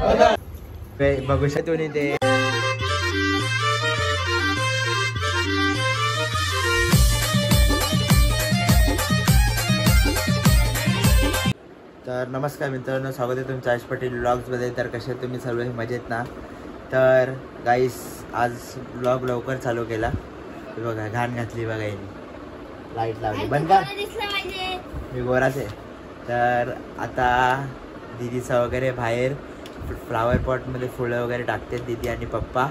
बघू शकतो ते. तर नमस्कार मित्रांनो, स्वागत आहे तुमचं आयुष पाटील ब्लॉग्समध्ये. तर कसे तुम्ही सर्व मजेत ना? तर गाईस आज ब्लॉग लवकर चालू केला. बघा घाण घातली बघा, यांनी लाईट लावली. बंद कर, मी गोराच आहे. तर आता दीदीचं वगैरे बाहेर फ्लावर पॉटमध्ये फुलं वगैरे टाकतात दीदी आणि पप्पा.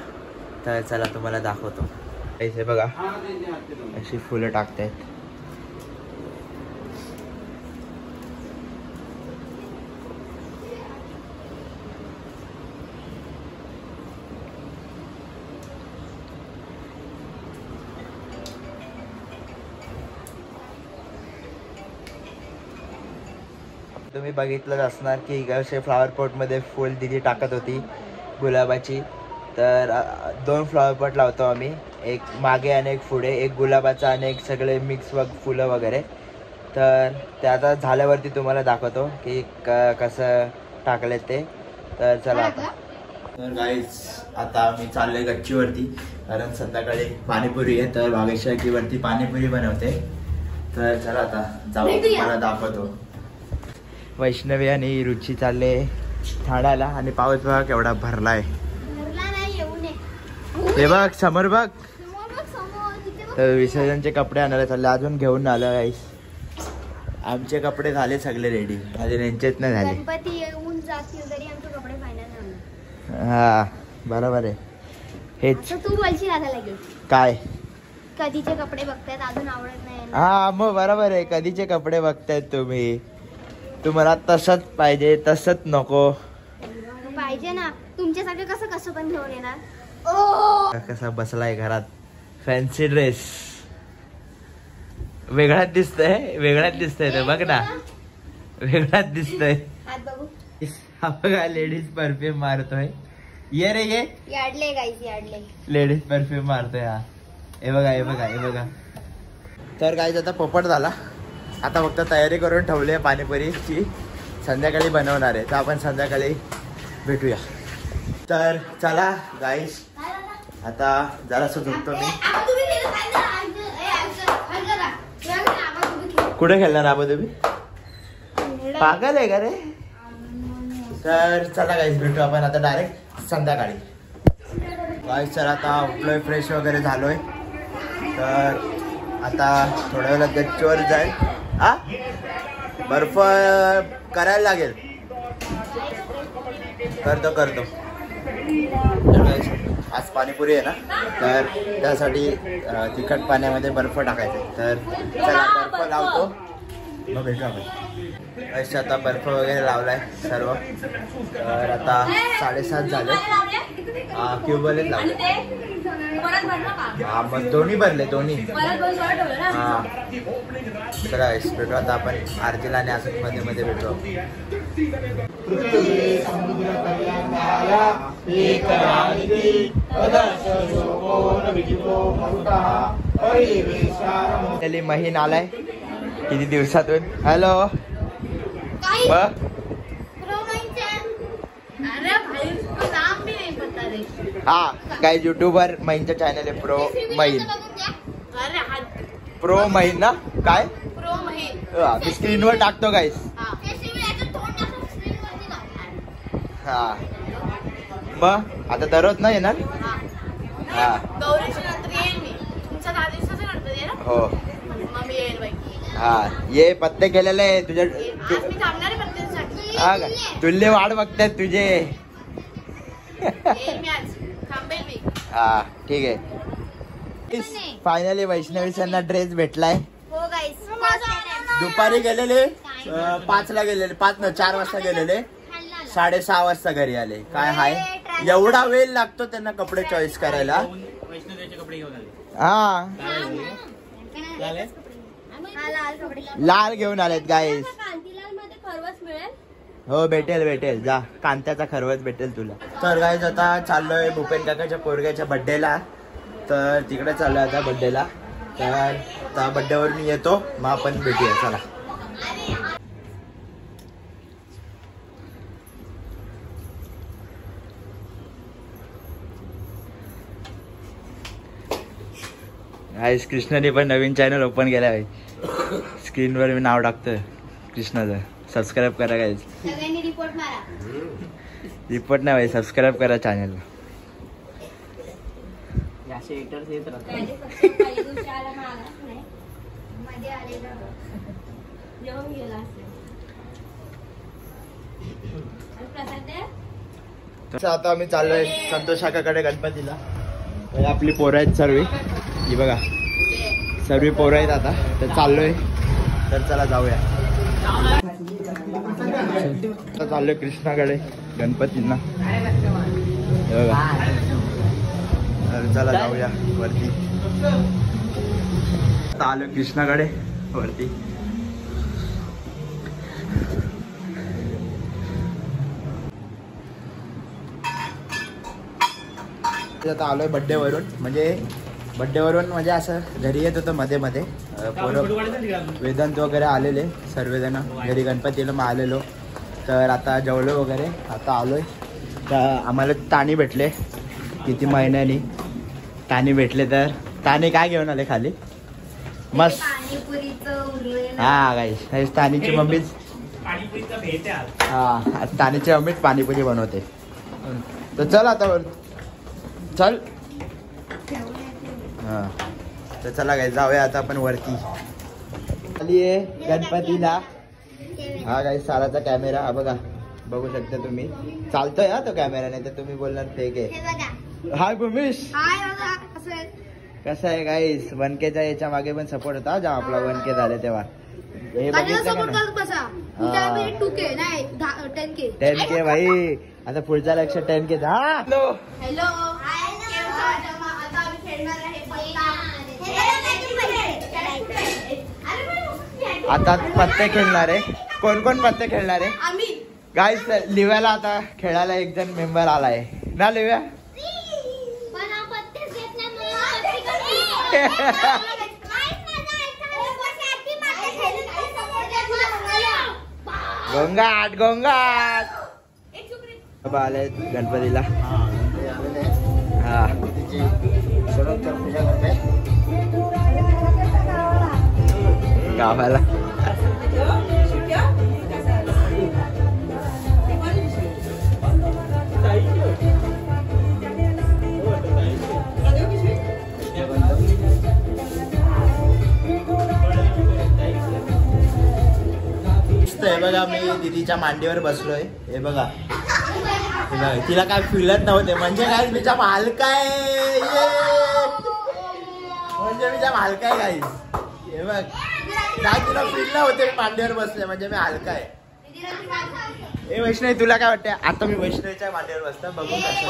तर चला तुम्हाला दाखवतो. इथे बघा अशी फुलं टाकतात. तुम्ही बघितलंच असणार की असे फ्लावर पॉटमध्ये फुल दिदी टाकत होती गुलाबाची. तर 2 फ्लावर पॉट लावतो आम्ही, एक मागे आणि एक पुढे, एक गुलाबाचा आणि एक सगळे मिक्स फुलं वगैरे. तर ते आता झाल्यावरती तुम्हाला दाखवतो की कसं टाकले ते. तर चला आता. तर गाईज आता आम्ही चाललोय गच्चीवरती, कारण संध्याकाळी पाणीपुरी आहे. तर भागेश्वरीवरती पाणीपुरी बनवते. तर चला आता जाऊ, तुम्हाला दाखवतो. वैष्णवी आणि रुची चालले ठाण्याला आणि पाऊस बघा केवढा भरलाय. हे बघ समोर बघ. तर विसर्जनचे कपडे आणायला चालले, अजून घेऊन आलो गाईस. आमचे कपडे झाले सगळे रेडी, अजून यांचेच नाही झाले. हा बरोबर आहे. हेच तू बोलशील आता लगेच काय कधीचे कपडे बघतायत, अजून आवडत नाही. हा मग बरोबर आहे, कधीचे कपडे बघतायत तुम्ही. तुम्हाला तसंच पाहिजे, तसंच नको पाहिजे ना. तुमच्यासाठी कसं पण घेऊन येणार. कसा बसलाय घरात, फॅन्सी ड्रेस. वेगळाच दिसतंय ते बघ ना, वेगळाच दिसतंय. हा बघा लेडीज परफ्यूम मारतोय. ये रे ये, याडले गाईस याडले, लेडीज परफ्यूम मारतोय हा. हे बघा. तर गाईज आता पोपट झाला. आता फक्त तयारी करून ठेवली आहे पाणीपुरीची, संध्याकाळी बनवणार आहे. तर आपण संध्याकाळी भेटूया. तर चला गाईस, आता जरासं झोपतो मी. कुठे खेळणार आबा तुम्ही? पागल आहे का रे? तर चला गाईस, भेटू आपण आता डायरेक्ट संध्याकाळी. गाईस चला, आता उठलोय, फ्रेश वगैरे झालोय. तर आता थोड्या वेळात गच्चीवर जाईल. हा बर्फ करायला लागेल. करतो. आज पाणीपुरी आहे ना, तर त्यासाठी तिखट पाण्यामध्ये बर्फ टाकायचे. तर चला बर्फ लावतो, मग भेटू आपण. आता बर्फ वगैरे लावलाय सर्व. तर आता 7:30 झाले. क्यूबलेच लावले. हा मग दोन्ही भरले, दोन्ही. हा चला भेटू आता आपण आरतीला आणि असं मध्ये भेटू. महिन आलाय किती दिवसातून. हॅलो हा काय युट्यूबर महिनचं चॅनल आहे, प्रो महिन ना, काय मी स्क्रीनवर टाकतो गाईस. हा मग आता दररोज नाही येणार. हा हो हा ये, पत्ते केलेले तुझ्या. हा काय तुल्ले वाट बघतायत तुझे. हा ठीक आहे. फायनली वैष्णवी यांना ड्रेस भेटलाय. दुपारी गेलेले 5ला गेलेले, 4 वाजता गेलेले, 6:30 वाजता घरी आले. काय हाय, एवढा वेळ लागतो त्यांना कपडे चॉईस करायला. हा लाल घेऊन आलेत गाईस. हो भेटेल जा, कांत्याचा खरवस भेटेल तुला. तर गाईस आता चाललोय भूपेन काकाच्या पोरग्याच्या बर्थडेला. तर तिकडे चाललोय आता बर्थडेला. तर त्या बर्थडेवर मी येतो, मग आपण भेटूया. चला गाईस कृष्णाने पण नवीन चॅनल ओपन केला आहे. स्क्रीनवर मी नाव टाकतोय कृष्णाचं. सबस्क्राईब करा गाईस. सगळ्यांनी रिपोर्ट मारा. रिपोर्ट नाही भाई, सबस्क्राईब करा चॅनलला. आता आम्ही चाललोय संतोष काकाकडे गणपतीला. आपली पोरं आहेत सर्व, ही बघा सर्व पोरं आहेत आता. तर चाललोय, तर चला जाऊया. आता चाललोय कृष्णाकडे गणपतींना. हे बघा, तर चला जाऊया वरती. आता आलो कृष्णाकडे वरती. आता आलोय बड्डे वरून, म्हणजे असं घरी येत होतं मध्ये मध्ये. वेदांत वगैरे आलेले सर्वजण घरी गणपतीला मग आलेलो. तर आता जेवलो वगैरे, आता आलोय. तर आम्हाला ताणी भेटले किती महिन्यानी ताणी भेटले. तर ताणी काय घेऊन आले खाली मस्त. हा गाईस, ताणीची मम्मीच, हा ताणीची मम्मीच पाणीपुरी बनवते. तर चल आता चल. हा तर चला गाईस जाऊया आता आपण वरती. खाली आहे गणपतीला. हा गाईस साराचा कॅमेरा, हा बघा, बघू शकता तुम्ही. चालतोय हा तो कॅमेरा, नाही तर तुम्ही बोलणार फेक आहे. हाय भूमिश, कसं आहे गाईस. 1Kच्या याच्या मागे पण सपोर्ट होता जेव्हा आपला 1K झाले तेव्हा. हे बघितलं का 10K भाई. आता पुढच्या लक्ष 10K. हा हॅलो, आता पत्ते खेळणार आहे. कोण कोण पत्ते खेळणार आहे गाईस. लिव्याला आता खेळायला एक जण मेंबर आलाय ना. लिव्या गोंगाट गोंगाट आले गणपतीला. हा गावाला हे बघा, मी दीदीच्या मांडीवर बसलोय. हे बघा, तिला काय फिलत नव्हते. म्हणजे काय तिच्या मालकाय, म्हणजे मी मालकाय गाईस. हे बघ, काय तिला फील नव्हते मांडीवर बसले म्हणजे मी हलकाय. ए वैष्णवी, तुला काय वाटतं? आता मी वैष्णवीच्या मांडीवर बसतो, बघून कसं.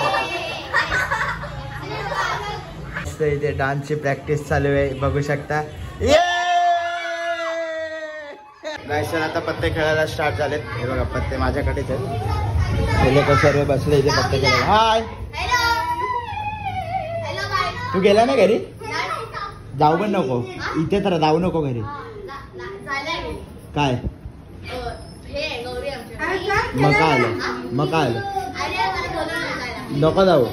इथे डान्सची प्रॅक्टिस चालू आहे, बघू शकता. सर आता पत्ते खेळायला स्टार्ट झालेत. हे बघा पत्ते माझ्याकडेच आहेत. सर्व बसले इथे पत्ते खेळायला. हाय, तू गेला ना घरी? जाऊ पण नको इथे, तर जाऊ नको घरी. काय मग काय आलं, मग काय आलं, नको जाऊ.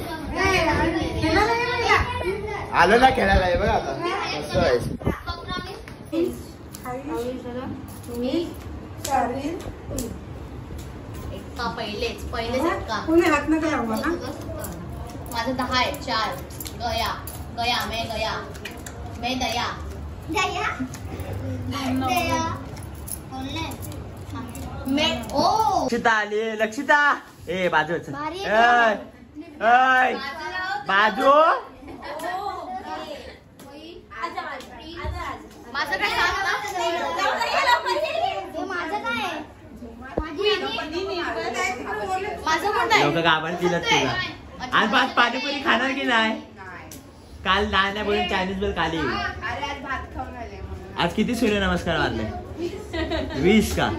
आलो ना खेळायला. हे बघा आता कसं आहे. पहिलेच माझं 10 आहे. 4 गया गया मैं दया लक्षिता आली. लक्षिता ए बाजू बाजू. माझं काय लोक गाभण दिलं तुला. आज आज पाणीपुरी खाणार की नाही? काल नाही बोलून चायनीज बोल खाली. आज किती सूर्यनमस्कार वाजले? 20 का?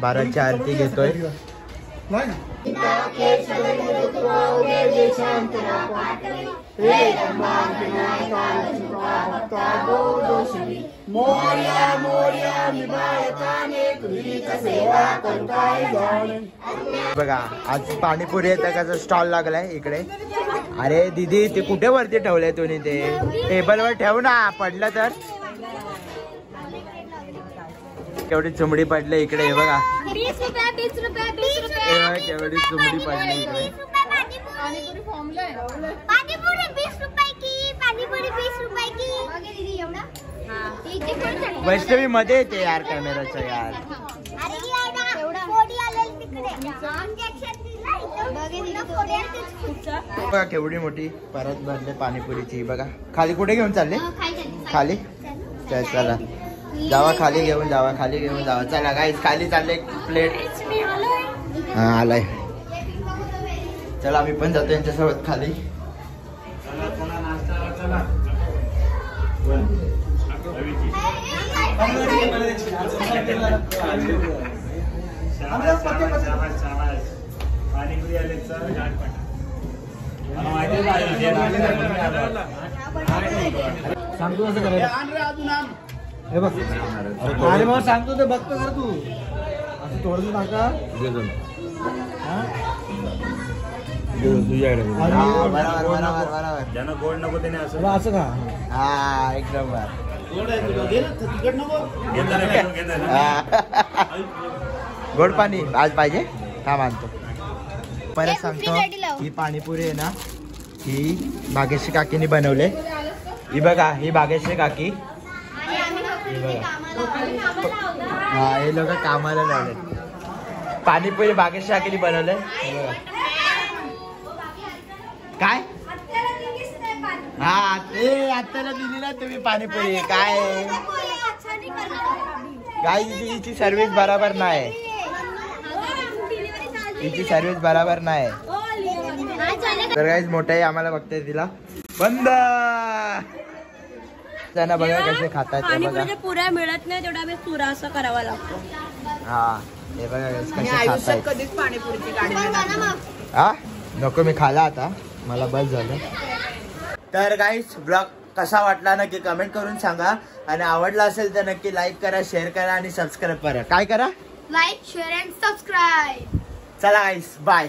12ची आरती घेतोय. बघा आज पाणीपुरी त्याचा स्टॉल लागलाय इकडे. अरे दीदी ते कुठे वरती ठेवले तुम्ही ते टेबलवर ठेव ना पडलं तर केवढी चुमडी पडले इकडे हे बघा 20 रुपये 20 रुपये 20 रुपये हे बघा, केवढी चुमडी पडली इकडे पाणीपुरी 20 रुपये की पाणीपुरी 20 रुपये की दीदी एवढा वैष्णवी मध्ये येते यार कॅमेराच्या यार अरे एवढा कोडी आलेल तिकडे इंजेक्शन बघा केवढी मोठी परत भरले पाणीपुरीची बघा खाली कुठे घेऊन चालले खाली चला जावा खाली घेऊन जावा चला गाईस खाली चालले प्लेट हा आलाय चला आम्ही पण जातो यांच्यासोबत खाली पाणीपुरी आले सांगतो असं करायचं हे बघ अरे मग सांगतो ते बघतो कर तू असं थोडं टाका ज्यांना गोड नको त्याने असं असं का हा एकदम गोड पाणी आज पाहिजे हा मानतो परत सांगतो ही पाणीपुरी आहे ना ही भाग्यश्री काकीने बनवले ही बघा ही भाग्यश्री काकी हा हे लोक कामाला लावले पाणीपुरी भाग्यश्री काकीने बनवले काय हा ते आत्ताला दिली ना तुम्ही पाणीपुरी काय हिची सर्विस बरोबर नाही हिची सर्विस बरोबर नाही तर काहीच मोठ्याही आम्हाला बघताय तिला बंद त्यांना बघा कसे खातात ते बघा पुऱ्या मिळत नाही तेवढा आम्ही पुरा असं करावा लागतो हा हे बघा कसे खातायत कधीच पाणीपुरीची गाडी हा नको मी खाला आता मला बस झालं तर गाईस ब्लॉग कसा वाटला नक्की कमेंट करून सांगा आणि आवडला असेल तर नक्की लाईक करा शेअर करा आणि सबस्क्राईब करा काय करा लाईक शेअर अँड सबस्क्राईब चला गाईस बाय